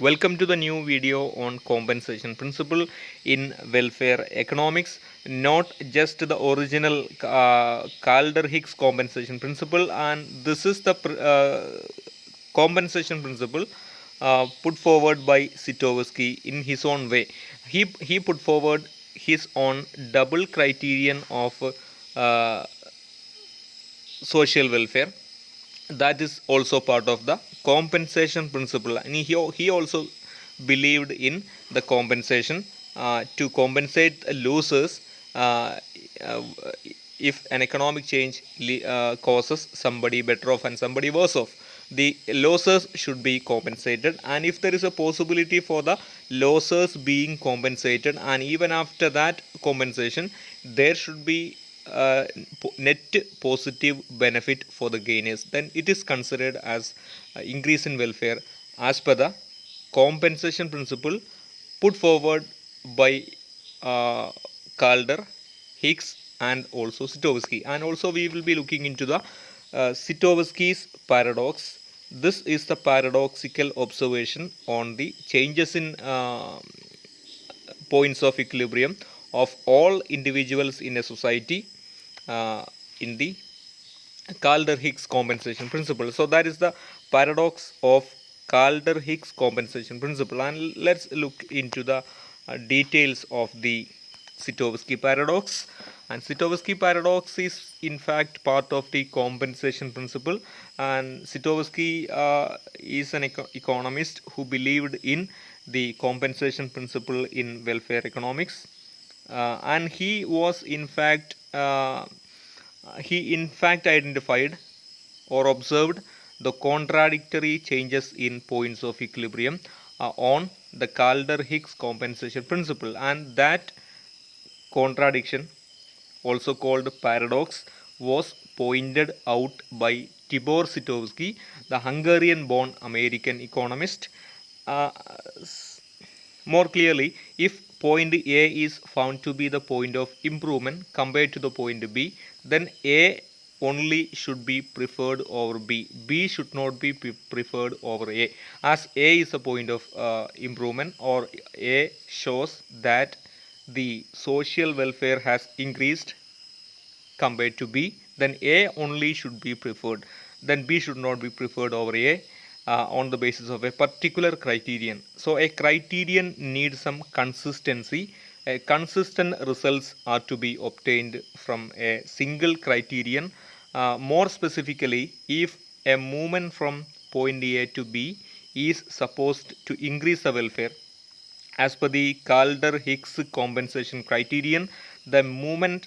Welcome to the new video on compensation principle in welfare economics. Not just the original Calder-Hicks compensation principle, and this is the compensation principle put forward by Sitorsky in his own way. He put forward his own double criterion of uh, social welfare that is also part of the compensation principle, and he also believed in the compensation to compensate losers uh, if an economic change causes somebody better off and somebody worse off. The losers should be compensated, and if there is a possibility for the losers being compensated, and even after that compensation there should be uh, net positive benefit for the gainers, then it is considered as increase in welfare as per the compensation principle put forward by Calder, Hicks, and also Sitorsky. And also we will be looking into the Sitorsky's paradox. This is the paradoxical observation on the changes in points of equilibrium of all individuals in a society in the Calder-Hicks compensation principle. So that is the paradox of Calder-Hicks compensation principle, and let's look into the details of the Sitorsky paradox. And Sitorsky paradox is in fact part of the compensation principle, and Sitorsky is an economist who believed in the compensation principle in welfare economics, and he in fact identified or observed the contradictory changes in points of equilibrium on the Calder-Hicks compensation principle, and that contradiction, also called paradox, was pointed out by Tibor Sitorsky, the Hungarian-born American economist. Uh, More clearly, if point A is found to be the point of improvement compared to the point B, then A only should be preferred over B. B should not be preferred over A, as A is a point of improvement, or A shows that the social welfare has increased compared to B, then A only should be preferred. Then B should not be preferred over A on the basis of a particular criterion. So a criterion needs some consistency. Consistent results are to be obtained from a single criterion. More specifically, if a movement from point A to B is supposed to increase the welfare, as per the Calder-Hicks compensation criterion, the movement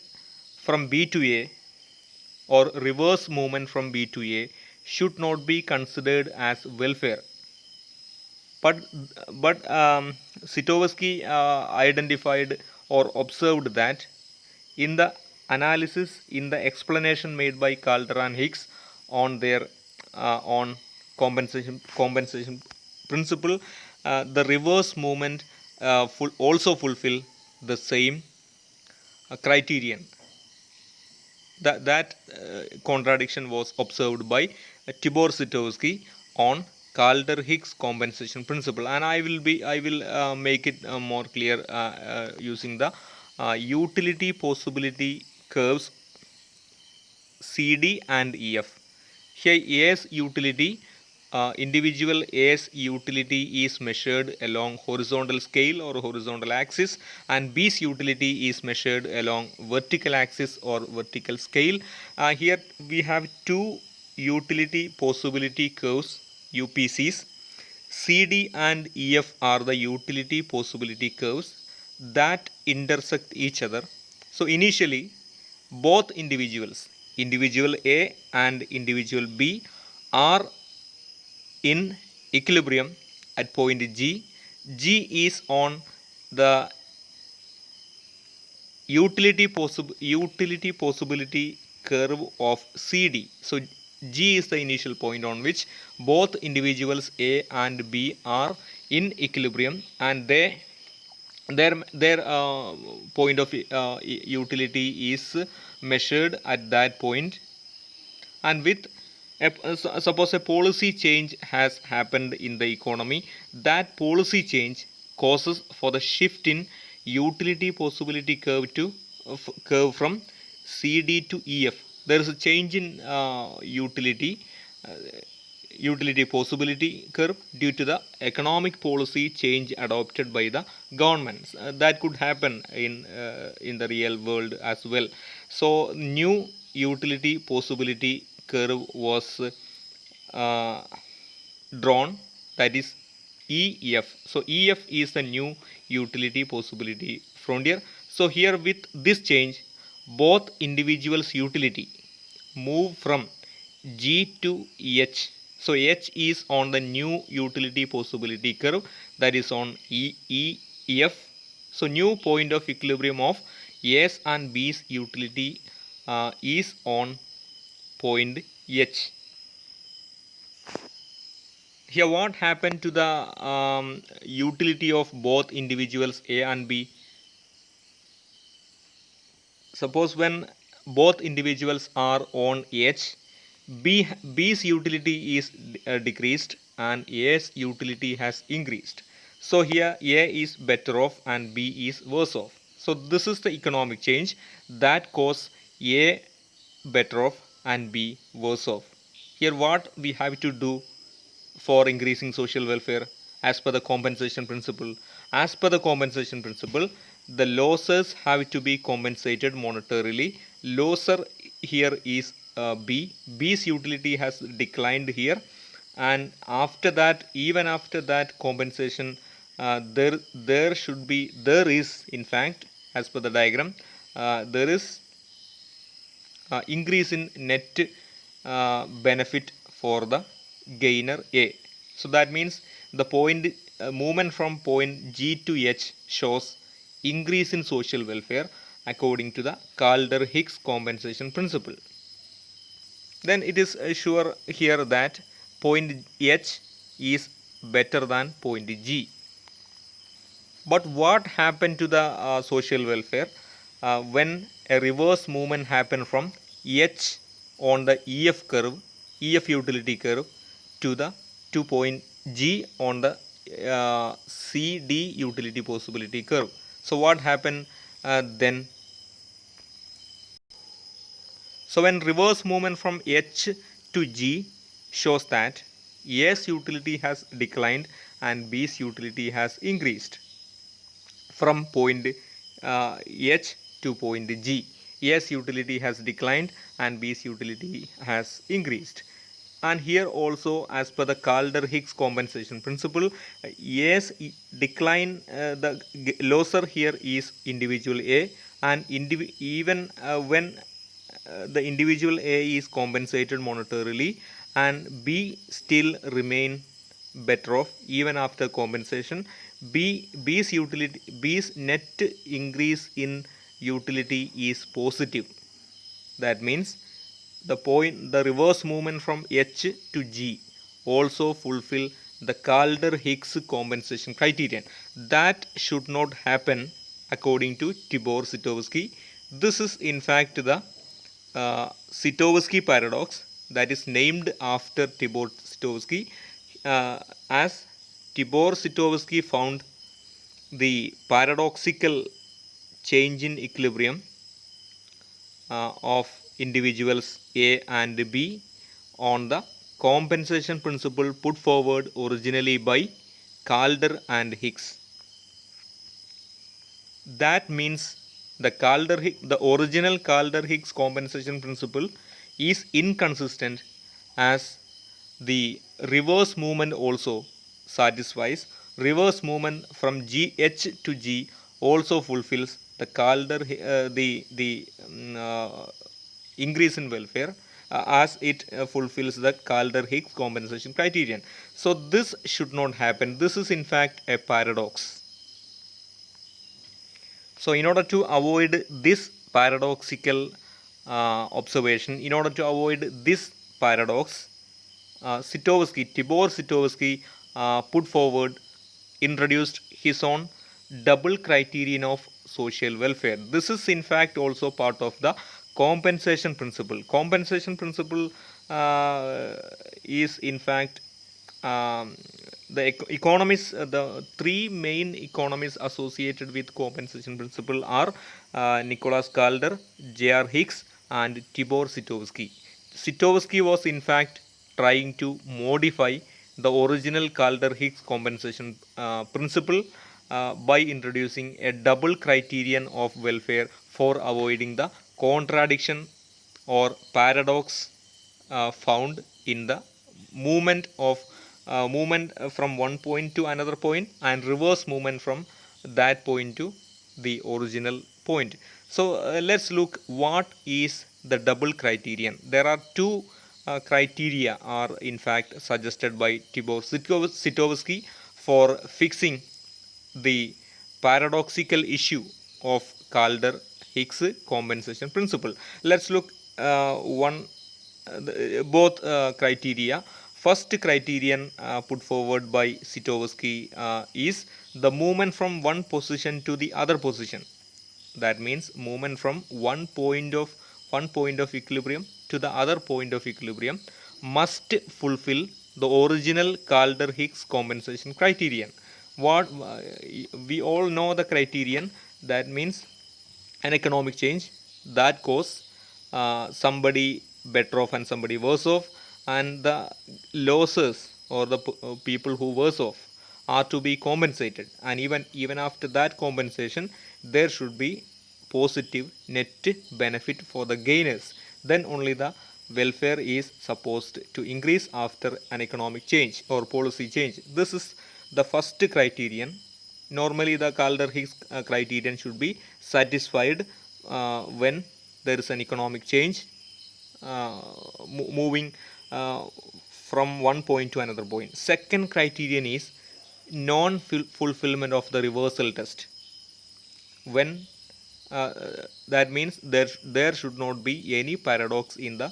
from B to A or reverse movement from B to A should not be considered as welfare. But Sitorsky identified or observed that in the analysis, in the explanation made by Calder and Hicks on their on compensation principle, the reverse movement also fulfill the same criterion. That contradiction was observed by Tibor Sitorsky on Calder-Hicks compensation principle, and I will make it more clear using the utility possibility curves CD and EF. Here A's utility, individual A's utility is measured along horizontal scale or horizontal axis, and B's utility is measured along vertical axis or vertical scale. Here we have two utility possibility curves, UPCs. CD and EF are the utility possibility curves that intersect each other. So initially both individuals, individual A and individual B, are in equilibrium at point G. G is on the utility possibility curve of CD. So G is the initial point on which both individuals A and B are in equilibrium, and their point of utility is measured at that point, and with Suppose a policy change has happened in the economy. That policy change causes for the shift in utility possibility curve to curve from CD to EF. There is a change in uh, utility possibility curve due to the economic policy change adopted by the governments. That could happen in the real world as well. So new utility possibility curve was uh, drawn, that is EF. So EF is the new utility possibility frontier. So here with this change, both individuals utility move from G to H. So H is on the new utility possibility curve, that is on EF. So new point of equilibrium of A's and B's utility is on point H. Here what happened to the utility of both individuals A and B? Suppose when both individuals are on H, B's utility is decreased and A's utility has increased. So here A is better off and B is worse off. So this is the economic change that cause A better off and B worse off. Here what we have to do for increasing social welfare as per the compensation principle? As per the compensation principle, the losses have to be compensated monetarily. Loser here is B. B's utility has declined here, and after that, even after that compensation, there is in fact, as per the diagram, there is increase in net benefit for the gainer A. So that means the point movement from point G to H shows increase in social welfare according to the Calder-Hicks compensation principle. Then it is sure here that point H is better than point G. But what happened to the social welfare when a reverse movement happened from H on the EF curve, EF utility curve, to the 2 point G on the CD utility possibility curve? So what happened then? So when reverse movement from H to G shows that A's utility has declined and B's utility has increased from point H to point G. A's utility has declined and B's utility has increased. And here also, as per the Calder-Hicks compensation principle, A's decline, the loser here is individual A, and even when the individual A is compensated monetarily and B still remain better off even after compensation, B's net increase in utility is positive. That means the reverse movement from H to G also fulfill the Calder-Hicks compensation criterion. That should not happen according to Tibor-Sitowski. This is in fact the Sitowski paradox, that is named after Tibor-Sitowski, as Tibor-Sitowski found the paradoxical change in equilibrium of individuals A and B on the compensation principle put forward originally by Calder and Hicks. That means the original Calder-Hicks compensation principle is inconsistent, as the reverse movement also satisfies. Reverse movement from H to G also fulfills the increase in welfare as it fulfills the Calder-Hicks compensation criterion. So this should not happen. This is in fact a paradox. So in order to avoid this paradoxical observation, in order to avoid this paradox, Tibor-Sitowski introduced his own double criterion of social welfare. This is in fact also part of the compensation principle. Compensation principle is in fact the economists, the three main economists associated with compensation principle are Nicholas Calder, J.R. Hicks, and Tibor Sitowski. Sitowski was in fact trying to modify the original Calder-Hicks compensation principle by introducing a double criterion of welfare for avoiding the contradiction or paradox found in the movement from one point to another point, and reverse movement from that point to the original point. So let's look what is the double criterion. There are two criteria are in fact suggested by Tibor Sitowski for fixing the paradoxical issue of Calder-Hicks compensation principle. Let's look both criteria. First criterion put forward by Sitowski is the movement from one position to the other position. That means movement from one point of equilibrium to the other point of equilibrium must fulfill the original Calder-Hicks compensation criterion. What we all know the criterion, that means an economic change that cause somebody better off and somebody worse off, and the losses or the people who worse off are to be compensated, and even after that compensation there should be positive net benefit for the gainers. Then only the welfare is supposed to increase after an economic change or policy change. This is the first criterion. Normally the Calder-Hicks criterion should be satisfied when there is an economic change moving from one point to another point. Second criterion is non-fulfillment of the reversal test. When that means there should not be any paradox in the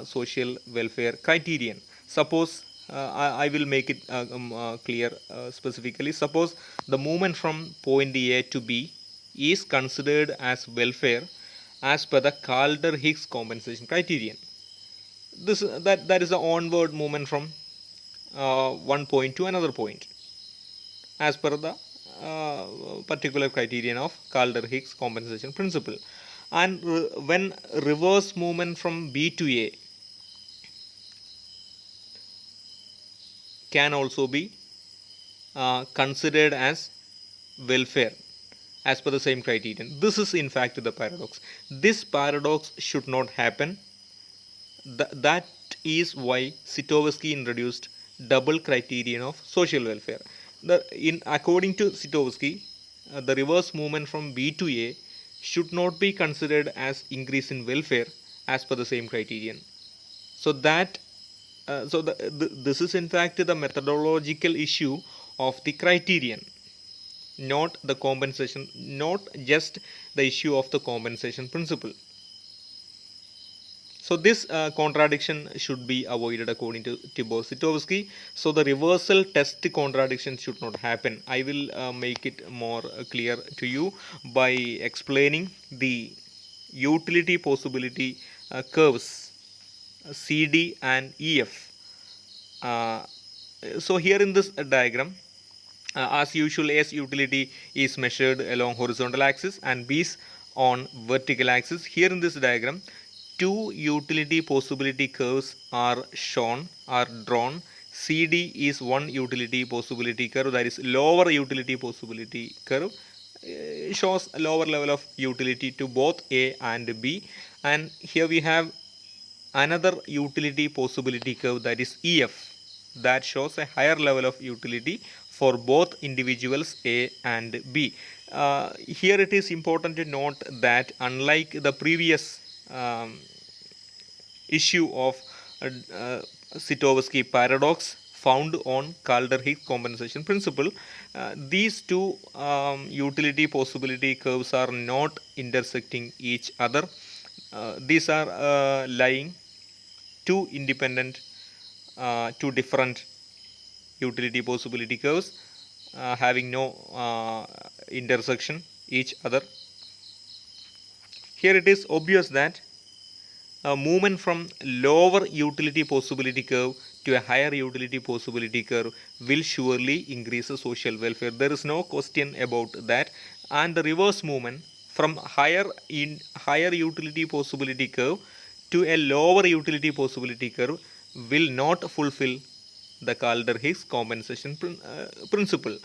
social welfare criterion. Suppose I will make it clear specifically. Suppose the movement from point A to B is considered as welfare as per the Calder-Hicks compensation criterion. That is the onward movement from one point to another point as per the particular criterion of Calder-Hicks compensation principle. And when reverse movement from B to A can also be considered as welfare as per the same criterion. This is in fact the paradox. This paradox should not happen. That is why Sitowski introduced double criterion of social welfare. According to Sitowski, the reverse movement from B to A should not be considered as increase in welfare as per the same criterion. So this is in fact the methodological issue of the criterion, not the compensation, not just the issue of the compensation principle. So this contradiction should be avoided according to Tibor Sitowski. So the reversal test contradiction should not happen. I will make it more clear to you by explaining the utility possibility curves CD and EF. So here in this diagram, as usual, A's utility is measured along horizontal axis and B's on vertical axis. Here in this diagram, two utility possibility curves are drawn. CD is one utility possibility curve, that is lower utility possibility curve, shows a lower level of utility to both A and B. And here we have another utility possibility curve, that is EF, that shows a higher level of utility for both individuals A and B. Here it is important to note that unlike the previous issue of Sitowski paradox found on Calder-Hicks compensation principle, these two utility possibility curves are not intersecting each other. These are lying two independent, two different utility possibility curves having no intersection each other. Here it is obvious that a movement from lower utility possibility curve to a higher utility possibility curve will surely increase the social welfare. There is no question about that. And the reverse movement from higher utility possibility curve to a lower utility possibility curve will not fulfill the Calder-Higgs compensation principle.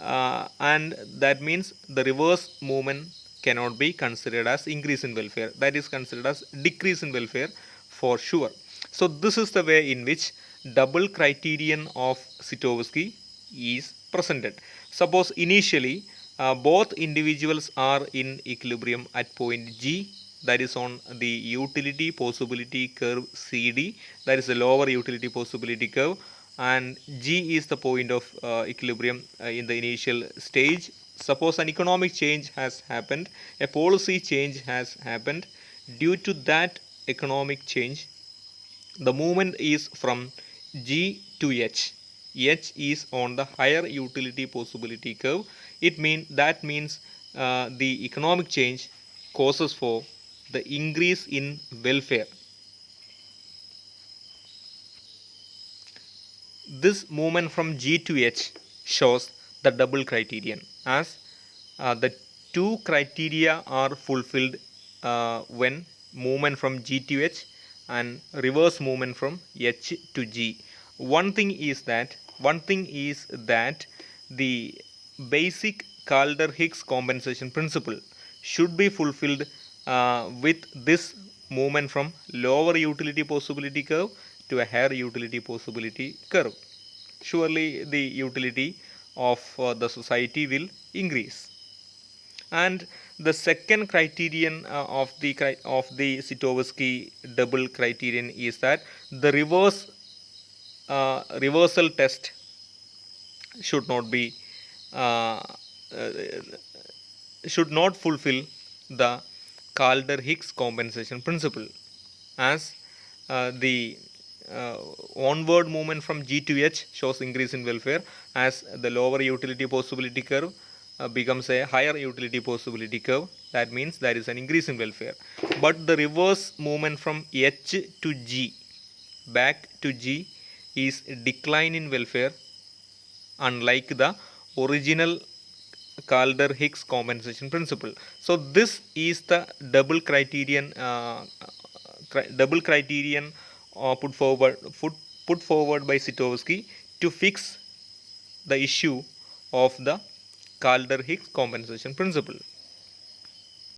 And that means the reverse movement cannot be considered as increase in welfare. That is considered as decrease in welfare for sure. So this is the way in which double criterion of Sitowski is presented. Suppose initially both individuals are in equilibrium at point G, that is on the utility possibility curve CD, that is the lower utility possibility curve, and G is the point of equilibrium in the initial stage. Suppose an economic change has happened, a policy change has happened. Due to that economic change, the movement is from G to H. H is on the higher utility possibility curve. That means the economic change causes for the increase in welfare. This movement from G to H shows the double criterion, as the two criteria are fulfilled when movement from G to H and reverse movement from H to G. One thing is that the basic Calder-Higgs compensation principle should be fulfilled with this movement from lower utility possibility curve to a higher utility possibility curve. Surely the utility of the society will increase. And the second criterion of the Sitowski double criterion is that the reversal test should not be uh, uh, should not fulfill the Calder-Higgs compensation principle, as the onward movement from G to H shows increase in welfare, as the lower utility possibility curve becomes a higher utility possibility curve. That means there is an increase in welfare. But the reverse movement from H to G back to G is decline in welfare, unlike the original Calder-Higgs compensation principle. So this is the double criterion put forward by Sitowski to fix the issue of the Calder-Higgs compensation principle.